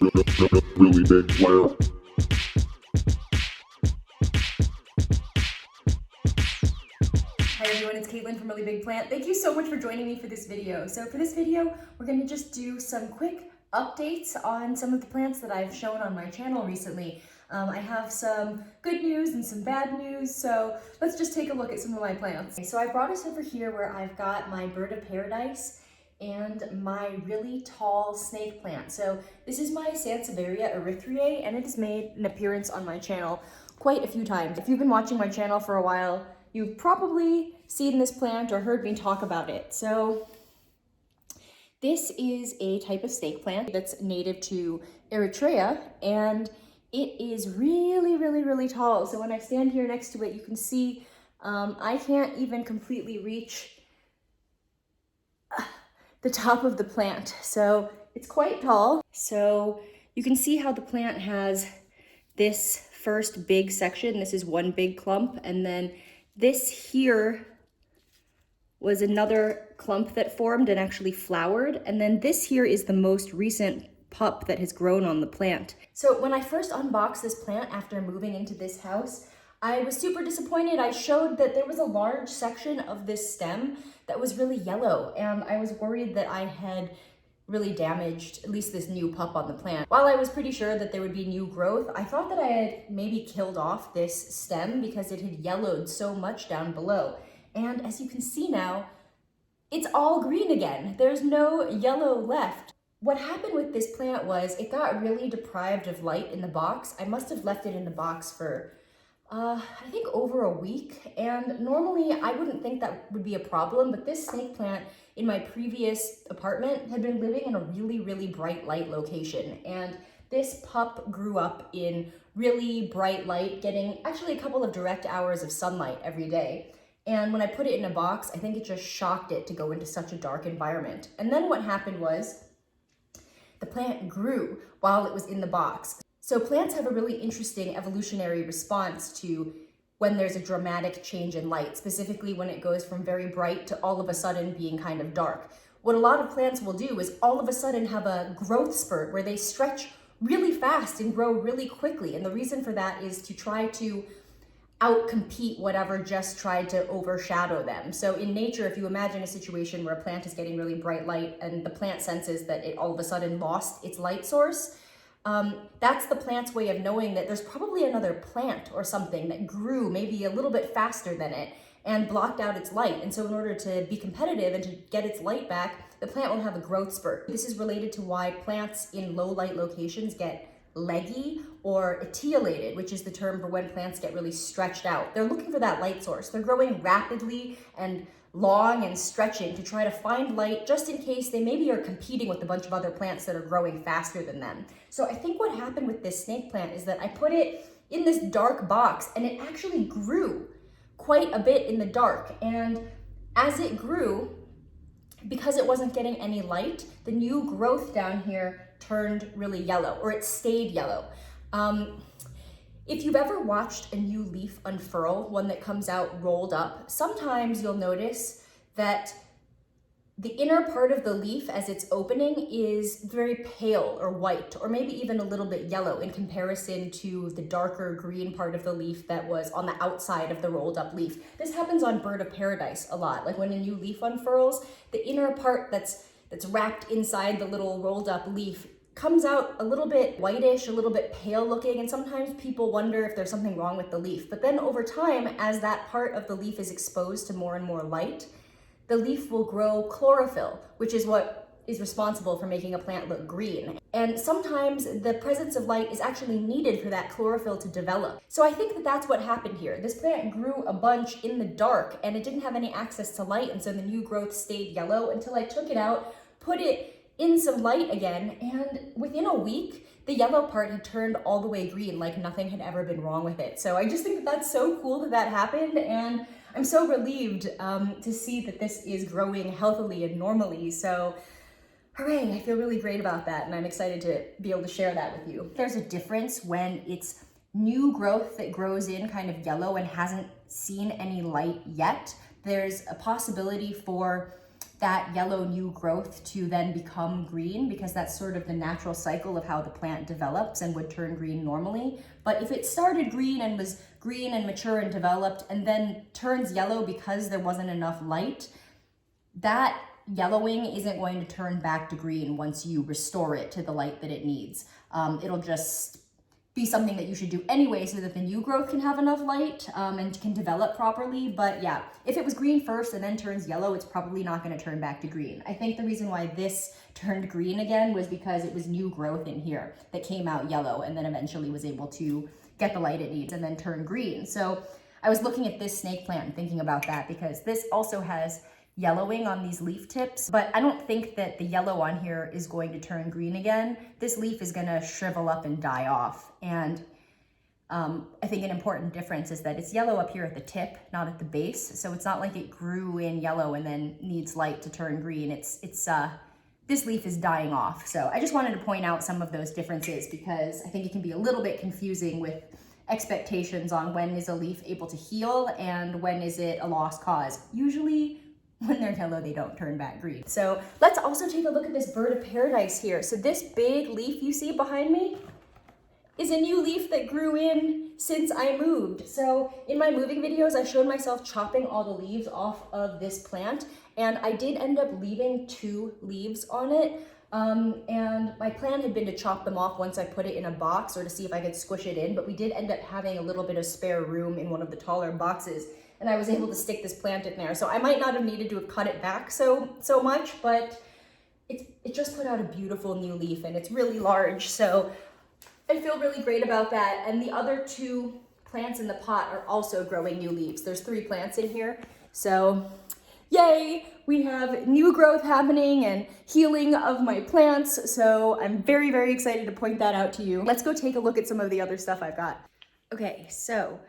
Really big flare. Hi everyone, it's Caitlin from Really Big Plant. Thank you so much for joining me for this video. So for this video, we're going to just do some quick updates on some of the plants that I've shown on my channel recently. I have some good news and some bad news, so let's just take a look at some of my plants. Okay, so I brought us over here where I've got my bird of paradise and my really tall snake plant. So this is my Sansevieria erythrae, and it has made an appearance on my channel quite a few times. If you've been watching my channel for a while, you've probably seen this plant or heard me talk about it. So this is a type of snake plant that's native to Eritrea, and it is really tall. So when I stand here next to it, you can see I can't even completely reach the top of the plant. So it's quite tall. So you can see how the plant has this first big section. This is one big clump, and then this here was another clump that formed and actually flowered. And then this here is the most recent pup that has grown on the plant. So when I first unboxed this plant after moving into this house, I was super disappointed. I showed that there was a large section of this stem that was really yellow, and I was worried that I had really damaged at least this new pup on the plant. While I was pretty sure that there would be new growth, I thought that I had maybe killed off this stem because it had yellowed so much down below. And as you can see now, it's all green again. There's no yellow left. What happened with this plant was it got really deprived of light in the box. I must have left it in the box for I think over a week, and normally I wouldn't think that would be a problem, but this snake plant in my previous apartment had been living in a really bright light location, and this pup grew up in really bright light, getting actually a couple of direct hours of sunlight every day. And when I put it in a box, I think it just shocked it to go into such a dark environment. And then what happened was the plant grew while it was in the box. So plants have a really interesting evolutionary response to when there's a dramatic change in light, specifically when it goes from very bright to all of a sudden being kind of dark. What a lot of plants will do is all of a sudden have a growth spurt where they stretch really fast and grow really quickly. And the reason for that is to try to outcompete whatever just tried to overshadow them. So in nature, if you imagine a situation where a plant is getting really bright light and the plant senses that it all of a sudden lost its light source, that's the plant's way of knowing that there's probably another plant or something that grew maybe a little bit faster than it and blocked out its light. And so in order to be competitive and to get its light back, the plant will have a growth spurt. This is related to why plants in low light locations get leggy or etiolated, which is the term for when plants get really stretched out. They're looking for that light source. They're growing rapidly and long and stretching to try to find light just in case they maybe are competing with a bunch of other plants that are growing faster than them. So I think what happened with this snake plant is that I put it in this dark box and it actually grew quite a bit in the dark. And as it grew, because it wasn't getting any light, the new growth down here turned really yellow, or it stayed yellow. If you've ever watched a new leaf unfurl, one that comes out rolled up, sometimes you'll notice that the inner part of the leaf as it's opening is very pale or white, or maybe even a little bit yellow in comparison to the darker green part of the leaf that was on the outside of the rolled up leaf. This happens on bird of paradise a lot. Like when a new leaf unfurls, the inner part that's wrapped inside the little rolled up leaf comes out a little bit whitish, a little bit pale looking, and sometimes people wonder if there's something wrong with the leaf. But then over time, as that part of the leaf is exposed to more and more light, the leaf will grow chlorophyll, which is what is responsible for making a plant look green. And sometimes the presence of light is actually needed for that chlorophyll to develop. So I think that that's what happened here. This plant grew a bunch in the dark and it didn't have any access to light, and so the new growth stayed yellow until I took it out, put it in some light again, and within a week, the yellow part had turned all the way green, like nothing had ever been wrong with it. So I just think that that's so cool that that happened, and I'm so relieved to see that this is growing healthily and normally. So hooray, I feel really great about that, and I'm excited to be able to share that with you. There's a difference when it's new growth that grows in kind of yellow and hasn't seen any light yet. There's a possibility for that yellow new growth to then become green, because that's sort of the natural cycle of how the plant develops and would turn green normally. But if it started green and was green and mature and developed and then turns yellow because there wasn't enough light, that yellowing isn't going to turn back to green once you restore it to the light that it needs. It'll just be something that you should do anyway so that the new growth can have enough light and can develop properly. But yeah, if it was green first and then turns yellow, it's probably not going to turn back to green. I think the reason why this turned green again was because it was new growth in here that came out yellow and then eventually was able to get the light it needs and then turn green. So I was looking at this snake plant and thinking about that, because this also has yellowing on these leaf tips, but I don't think that the yellow on here is going to turn green again. This leaf is going to shrivel up and die off. And I think an important difference is that it's yellow up here at the tip, not at the base. So it's not like it grew in yellow and then needs light to turn green. This leaf is dying off. So I just wanted to point out some of those differences, because I think it can be a little bit confusing with expectations on when is a leaf able to heal and when is it a lost cause. Usually when they're yellow, they don't turn back green. So let's also take a look at this bird of paradise here. So this big leaf you see behind me is a new leaf that grew in since I moved. So in my moving videos, I showed myself chopping all the leaves off of this plant, and I did end up leaving 2 leaves on it. And my plan had been to chop them off once I put it in a box, or to see if I could squish it in, but we did end up having a little bit of spare room in one of the taller boxes, and I was able to stick this plant in there. So I might not have needed to have cut it back so much, but it just put out a beautiful new leaf, and it's really large. So I feel really great about that. And the other 2 plants in the pot are also growing new leaves. There's 3 plants in here. So yay, we have new growth happening and healing of my plants. So I'm very, very excited to point that out to you. Let's go take a look at some of the other stuff I've got. Okay, so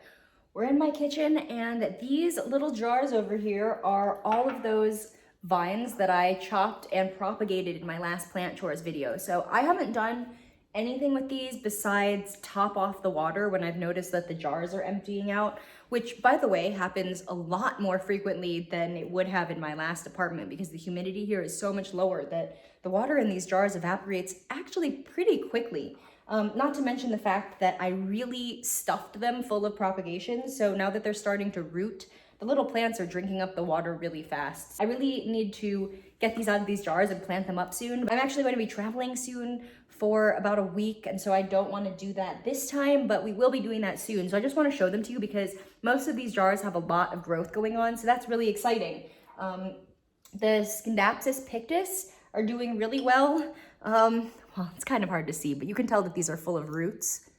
we're in my kitchen, and these little jars over here are all of those vines that I chopped and propagated in my last plant chores video. So I haven't done anything with these besides top off the water when I've noticed that the jars are emptying out, which, by the way, happens a lot more frequently than it would have in my last apartment, because the humidity here is so much lower that the water in these jars evaporates actually pretty quickly. Not to mention the fact that I really stuffed them full of propagations, so now that they're starting to root, the little plants are drinking up the water really fast. I really need to get these out of these jars and plant them up soon. I'm actually going to be traveling soon for about a week, and so I don't want to do that this time, but we will be doing that soon. So I just want to show them to you, because most of these jars have a lot of growth going on, so that's really exciting. The Scindapsus pictus are doing really well. Well, it's kind of hard to see, but you can tell that these are full of roots.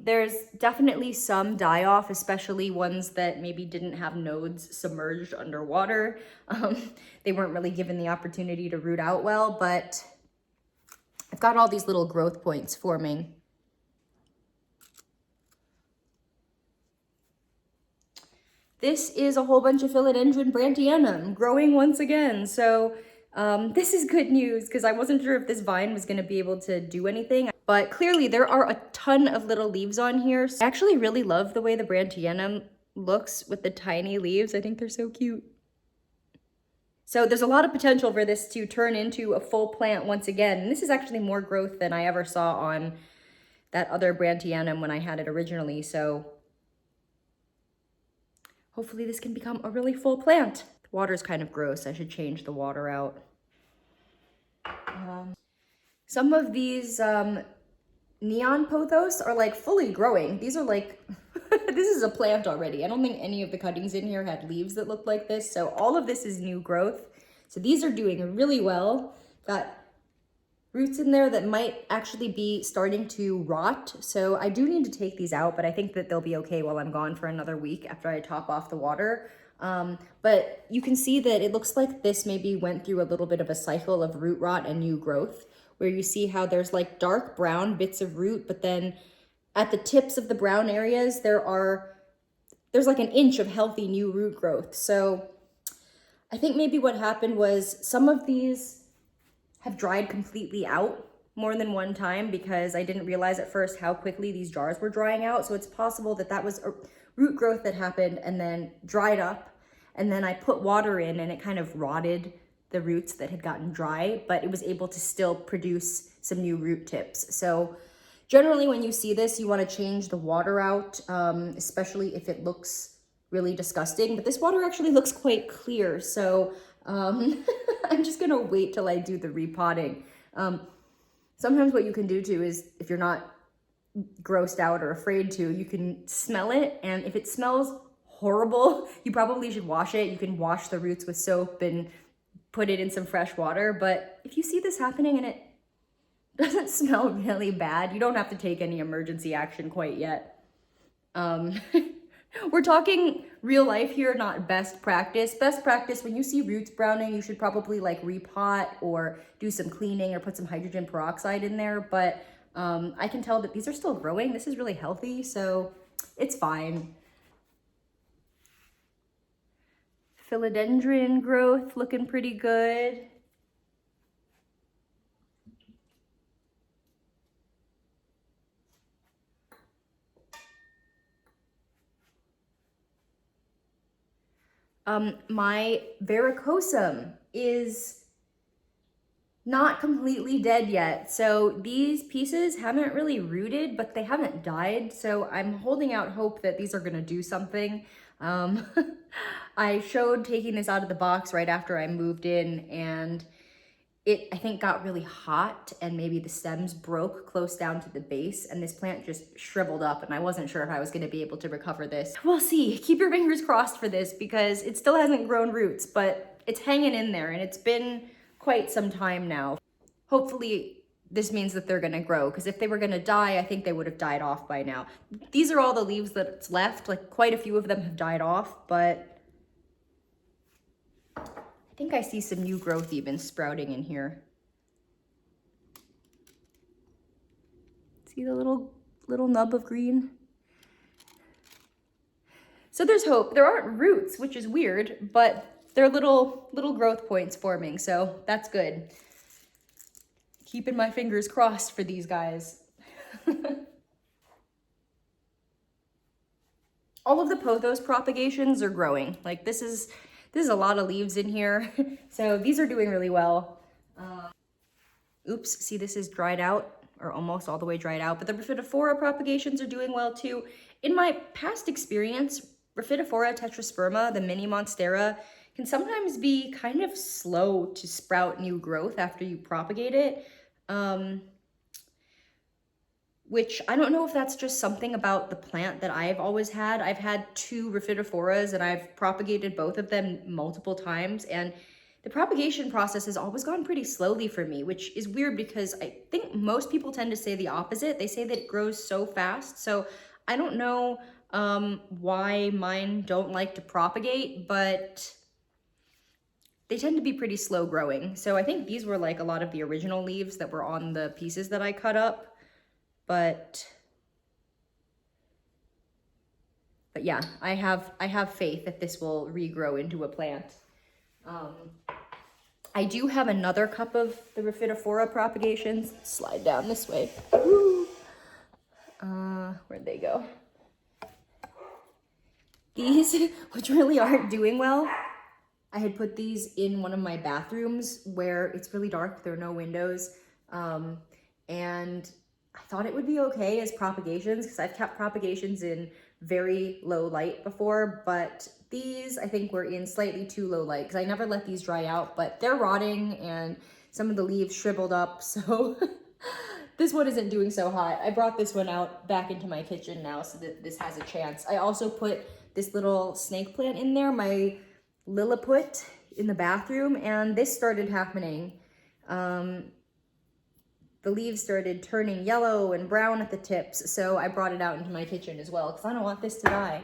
There's definitely some die-off, especially ones that maybe didn't have nodes submerged underwater. They weren't really given the opportunity to root out well, but I've got all these little growth points forming. This is a whole bunch of Philodendron brantianum growing once again. So this is good news, because I wasn't sure if this vine was going to be able to do anything. But clearly there are a ton of little leaves on here. I actually really love the way the brantianum looks with the tiny leaves. I think they're so cute. So there's a lot of potential for this to turn into a full plant once again. And this is actually more growth than I ever saw on that other brantianum when I had it originally. So hopefully this can become a really full plant. The water's kind of gross. I should change the water out. Some of these neon pothos are like fully growing. These are like, this is a plant already. I don't think any of the cuttings in here had leaves that looked like this. So all of this is new growth. So these are doing really well. Got roots in there that might actually be starting to rot. So I do need to take these out, but I think that they'll be okay while I'm gone for another week after I top off the water. But you can see that it looks like this maybe went through a little bit of a cycle of root rot and new growth, where you see how there's like dark brown bits of root, but then at the tips of the brown areas, there's like an inch of healthy new root growth. So I think maybe what happened was some of these have dried completely out more than one time, because I didn't realize at first how quickly these jars were drying out. So it's possible that that was root growth that happened and then dried up. And then I put water in and it kind of rotted the roots that had gotten dry, but it was able to still produce some new root tips. So generally when you see this, you want to change the water out, especially if it looks really disgusting. But this water actually looks quite clear. So I'm just going to wait till I do the repotting. Sometimes what you can do too is, if you're not grossed out or afraid to, you can smell it. And if it smells horrible, you probably should wash it. You can wash the roots with soap and put it in some fresh water. But if you see this happening and it doesn't smell really bad, you don't have to take any emergency action quite yet. We're talking real life here, not best practice. Best practice, when you see roots browning, you should probably like repot or do some cleaning or put some hydrogen peroxide in there. But I can tell that these are still growing. This is really healthy, so it's fine. Philodendron growth looking pretty good. My verrucosm is not completely dead yet. So these pieces haven't really rooted, but they haven't died. So I'm holding out hope that these are gonna do something. I showed taking this out of the box right after I moved in, and it, I think, got really hot and maybe the stems broke close down to the base, and this plant just shriveled up, and I wasn't sure if I was gonna be able to recover this. We'll see. Keep your fingers crossed for this because it still hasn't grown roots, but it's hanging in there, and it's been quite some time now. Hopefully this means that they're gonna grow, because if they were gonna die, I think they would have died off by now. These are all the leaves that's left. Like, quite a few of them have died off, but I think I see some new growth even sprouting in here. See the little nub of green? So there's hope. There aren't roots, which is weird, but there are little growth points forming, so that's good. Keeping my fingers crossed for these guys. All of the pothos propagations are growing. Like, this is a lot of leaves in here. So these are doing really well. Oops, see, this is dried out, or almost all the way dried out, but the Raphidophora propagations are doing well too. In my past experience, Raphidophora tetrasperma, the mini monstera, can sometimes be kind of slow to sprout new growth after you propagate it. Which I don't know if that's just something about the plant that I've always had. I've had 2 Raphidophoras and I've propagated both of them multiple times, and the propagation process has always gone pretty slowly for me, which is weird because I think most people tend to say the opposite. They say that it grows so fast. So I don't know why mine don't like to propagate, but they tend to be pretty slow growing. So I think these were like a lot of the original leaves that were on the pieces that I cut up. But yeah, I have faith that this will regrow into a plant. I do have another cup of the Raphidophora propagations. Slide down this way. Woo. Where'd they go? These, which really aren't doing well, I had put these in one of my bathrooms where it's really dark, there are no windows, and I thought it would be okay as propagations because I've kept propagations in very low light before, but these I think were in slightly too low light because I never let these dry out, but they're rotting and some of the leaves shriveled up, so this one isn't doing so hot. I brought this one out back into my kitchen now so that this has a chance. I also put this little snake plant in there, my Lilliput, in the bathroom, and this started happening. The leaves started turning yellow and brown at the tips, so I brought it out into my kitchen as well because I don't want this to die.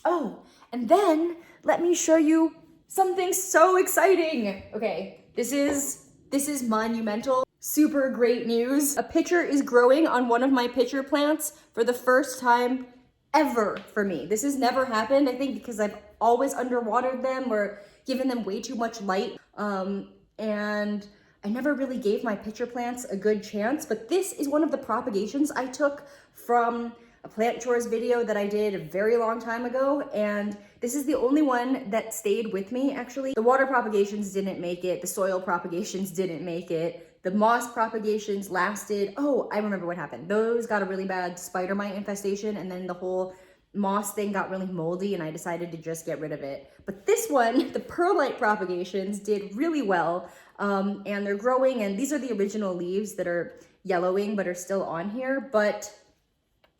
Oh, and then let me show you something so exciting. Okay, this is monumental. Super great news. A pitcher is growing on one of my pitcher plants for the first time ever for me. This has never happened, I think, because I've always underwatered them or given them way too much light. And I never really gave my pitcher plants a good chance, but this is one of the propagations I took from a plant chores video that I did a very long time ago, and this is the only one that stayed with me actually. The water propagations didn't make it, the soil propagations didn't make it, the moss propagations lasted. Oh, I remember what happened. Those got a really bad spider mite infestation, and then the whole moss thing got really moldy and I decided to just get rid of it. But this one, the perlite propagations, did really well, and they're growing, and these are the original leaves that are yellowing but are still on here. But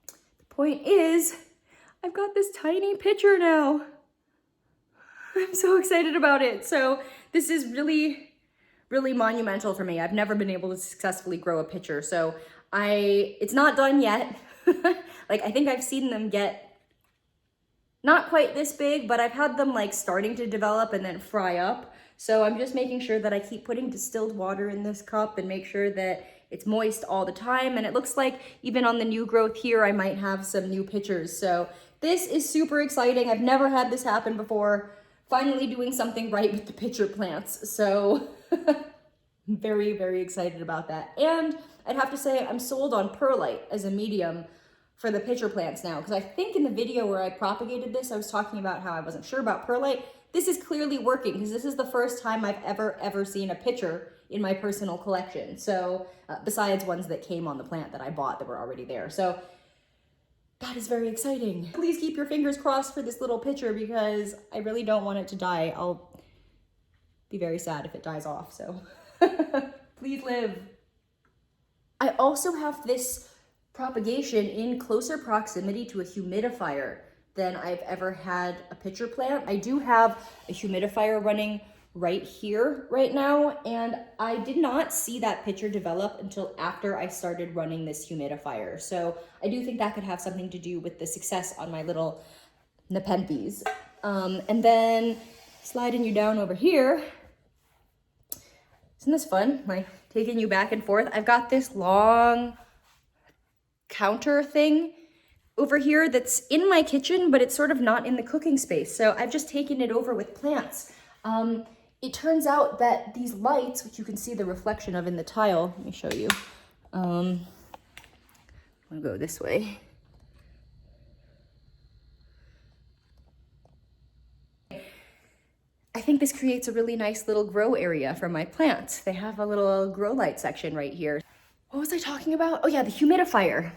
the point is, I've got this tiny pitcher now. I'm so excited about it. So this is really, really monumental for me. I've never been able to successfully grow a pitcher, so it's not done yet. Like, I think I've seen them get not quite this big, but I've had them like starting to develop and then fry up. So I'm just making sure that I keep putting distilled water in this cup and make sure that it's moist all the time. And it looks like even on the new growth here, I might have some new pitchers. So this is super exciting. I've never had this happen before. Finally doing something right with the pitcher plants. So very, very excited about that. And I'd have to say I'm sold on perlite as a medium for the pitcher plants now, because I think in the video where I propagated this, I was talking about how I wasn't sure about perlite. This is clearly working, because this is the first time I've ever seen a pitcher in my personal collection. So besides ones that came on the plant that I bought that were already there. So that is very exciting. Please keep your fingers crossed for this little pitcher, because I really don't want it to die. I'll be very sad if it dies off, so please live. I also have this propagation in closer proximity to a humidifier than I've ever had a pitcher plant. I do have a humidifier running right here right now, and I did not see that pitcher develop until after I started running this humidifier. So I do think that could have something to do with the success on my little Nepenthes. And then sliding you down over here, isn't this fun? Like taking you back and forth. I've got this long counter thing over here that's in my kitchen, but it's sort of not in the cooking space. So I've just taken it over with plants. It turns out that these lights, which you can see the reflection of in the tile, let me show you. I'm gonna go this way. I think this creates a really nice little grow area for my plants. They have a little grow light section right here. What was I talking about? Oh yeah, the humidifier.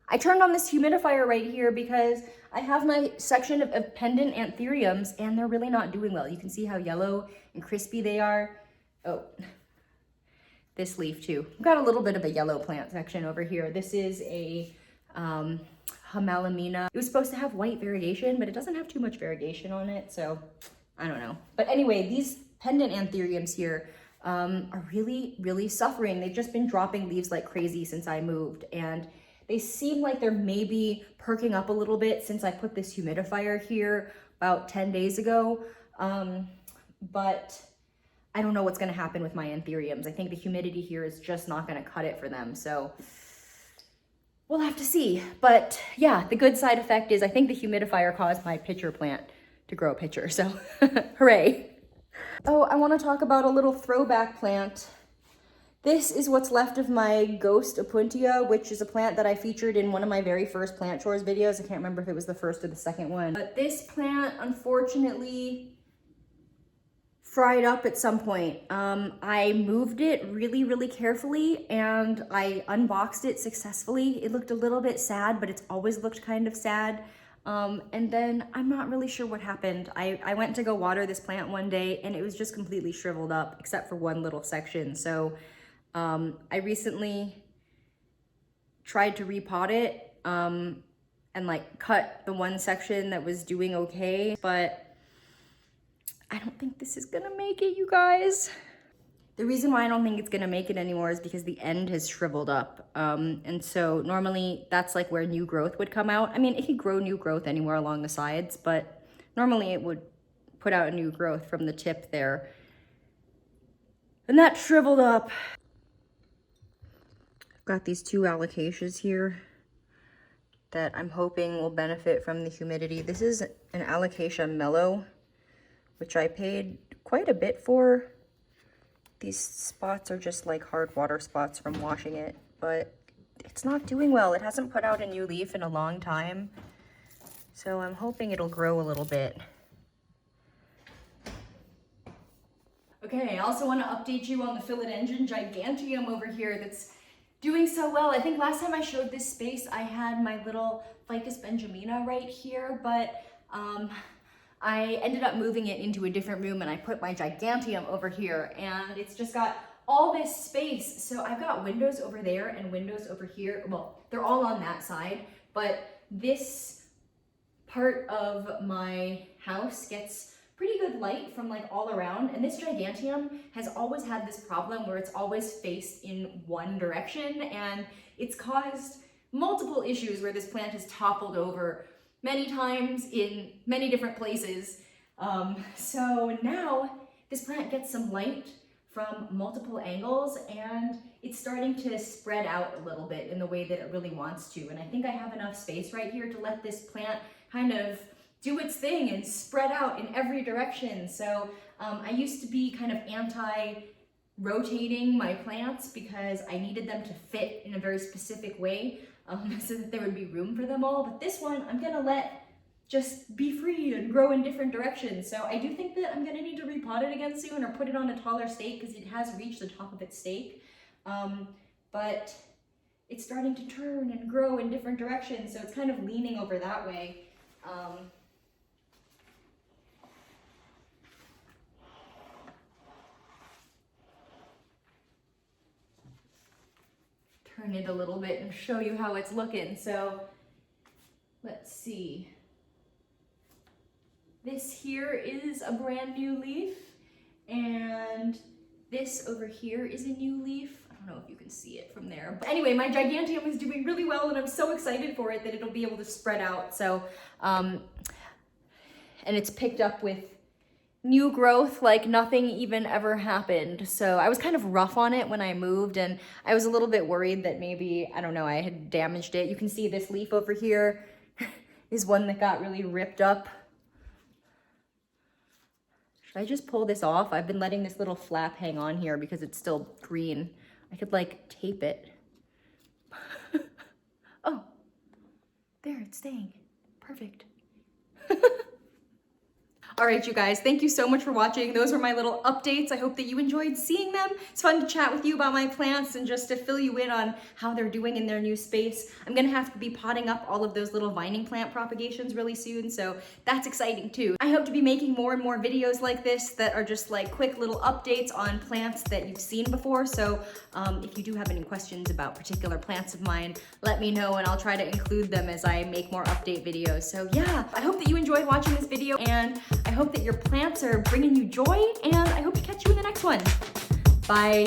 I turned on this humidifier right here because I have my section of pendant anthuriums and they're really not doing well. You can see how yellow and crispy they are. Oh, this leaf too. I've got a little bit of a yellow plant section over here. This is a Humidifier. It was supposed to have white variegation, but it doesn't have too much variegation on it, so I don't know. But anyway, these pendant anthuriums here are really, really suffering. They've just been dropping leaves like crazy since I moved, and they seem like they're maybe perking up a little bit since I put this humidifier here about 10 days ago. But I don't know what's gonna happen with my anthuriums. I think the humidity here is just not gonna cut it for them. So we'll have to see. But yeah, the good side effect is I think the humidifier caused my pitcher plant to grow a pitcher, so hooray. Oh, I wanna talk about a little throwback plant. This is what's left of my Ghost Opuntia, which is a plant that I featured in one of my very first plant chores videos. I can't remember if it was the first or the second one. But this plant, unfortunately, fried up at some point. I moved it really, really carefully and I unboxed it successfully. It looked a little bit sad, but it's always looked kind of sad. And then I'm not really sure what happened. I went to go water this plant one day and it was just completely shriveled up except for one little section. So I recently tried to repot it and like cut the one section that was doing okay, but I don't think this is gonna make it, you guys. The reason why I don't think it's gonna make it anymore is because the end has shriveled up. And so normally that's like where new growth would come out. I mean, it could grow new growth anywhere along the sides, but normally it would put out a new growth from the tip there. And that shriveled up. I've got these two alocasias here that I'm hoping will benefit from the humidity. This is an alocasia mellow, which I paid quite a bit for. These spots are just like hard water spots from washing it, but it's not doing well. It hasn't put out a new leaf in a long time. So I'm hoping it'll grow a little bit. Okay, I also want to update you on the Philodendron giganteum over here that's doing so well. I think last time I showed this space, I had my little Ficus benjamina right here, but I ended up moving it into a different room and I put my giganteum over here, and it's just got all this space. So I've got windows over there and windows over here. Well, they're all on that side, but this part of my house gets pretty good light from like all around. And this giganteum has always had this problem where it's always faced in one direction, and it's caused multiple issues where this plant has toppled over many times in many different places. So now this plant gets some light from multiple angles, and it's starting to spread out a little bit in the way that it really wants to. And I think I have enough space right here to let this plant kind of do its thing and spread out in every direction. So I used to be kind of anti-rotating my plants because I needed them to fit in a very specific way so that there would be room for them all. But this one, I'm gonna let just be free and grow in different directions. So I do think that I'm gonna need to repot it again soon or put it on a taller stake because it has reached the top of its stake. But it's starting to turn and grow in different directions, so it's kind of leaning over that way. Turn it a little bit and show you how it's looking. So let's see. This here is a brand new leaf, and this over here is a new leaf. I don't know if you can see it from there. But anyway, my giganteum is doing really well, and I'm so excited for it that it'll be able to spread out. So, and it's picked up with new growth like nothing even ever happened. So I was kind of rough on it when I moved, and I was a little bit worried that maybe, I don't know, I had damaged it. You can see this leaf over here is one that got really ripped up. Should I just pull this off? I've been letting this little flap hang on here because it's still green. I could like tape it. Oh, there, it's staying. Perfect. All right, you guys, thank you so much for watching. Those were my little updates. I hope that you enjoyed seeing them. It's fun to chat with you about my plants and just to fill you in on how they're doing in their new space. I'm gonna have to be potting up all of those little vining plant propagations really soon, so that's exciting too. I hope to be making more and more videos like this that are just like quick little updates on plants that you've seen before. So if you do have any questions about particular plants of mine, let me know and I'll try to include them as I make more update videos. So yeah, I hope that you enjoyed watching this video, and I hope that your plants are bringing you joy, and I hope to catch you in the next one. Bye.